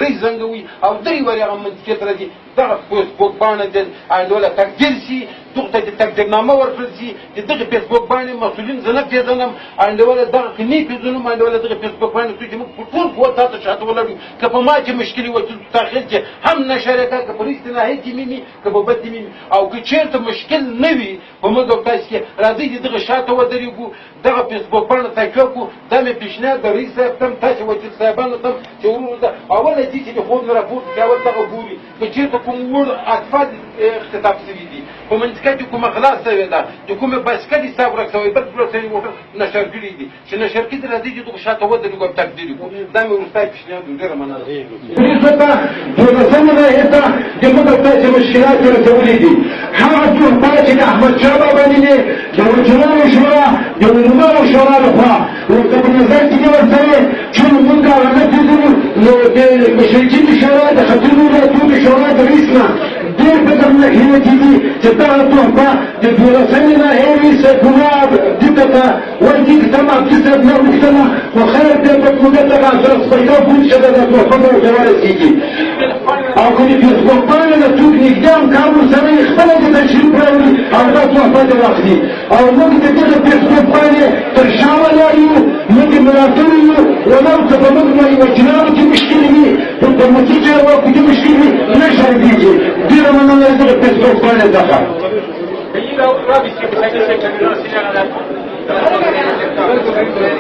رئیس زنګوي او درې ورې هغه منطقې ته راځي دغه فیسبوک باندې د انډوله تقدیر شي دغه ته د تقدیرنامه ورکړل شي چې دغه فیسبوک باندې مسؤلین زه نه پېژنم انډوله دغه که نه پېژنم انډوله دغه فیسبوک باندې څو چې موږ په ټول قوت تاته شاته ولاړ یو که په ما کې مشکلې وکړي تاخیر چې هم نشرکه که په رښتیا ناهي کې مینې که په بد مینې او که چېرته مشکل نه وي په موږ او تاسو کې راځئ چې دغه شاته ودرېږو دغه فیسبوک باندې تکیه کړو دا مې پیشنهاد د رئیس صاحب ته تاسو وکیل صاحبانو ته چې وروسته اوله دي چې د خوب نه راپورته کوي اول دغه ګوري که چېرته کوم وړ اطفال اختطاف شوي دي په منطقه کې کومه غلا شوې ده د کومې بایسکل حساب ورک شوی بل پلور شوي موټر نشر کړي دي چې نشر کړي دي راځي چې دغه شاته ودرېږو او تقدیر وکړو دا مې وروستی پیشنهاد و ډېره مننه دولسمه ناحیه د موږ تاسو مشکلات رسولي دي هغه تحفه چې د احمدشاه بابا نه د وکیلانو شورا د علماو شورا لخوا ورته په نظر کې دي ورسره چې موږ هغه نه پېژنو نو د مشرکین شورا د ختیځو ولایتونو شورا د رئیس نه ډېر په دغه هیله کېږي چې دغه تحفه د دولسمې ناحیې رئیس ګلاب دې ته ورکړي که ته مفتي صاحب نه غوښتله خو خیر دی په موږ دغه ادرس پیدا کړو چې دغه تحفه به ورته ورسېږي او که د فیسبوک باندې د څوک نږدې همکار ورسره یې خپله د تشریف راوړي او دا تحفه دې واخلي او موږ د دغه فیسبوک باندې تر شا ولاړ یو موږ یې ملاتړ یو ولو که په موږ باندې وکیلانو کې مشکلې وي په حکومتي چارواکو کې مشکلې وي نه شرمېږي ډېره مننه د دغه فیسبوک باندې څخه Grazie.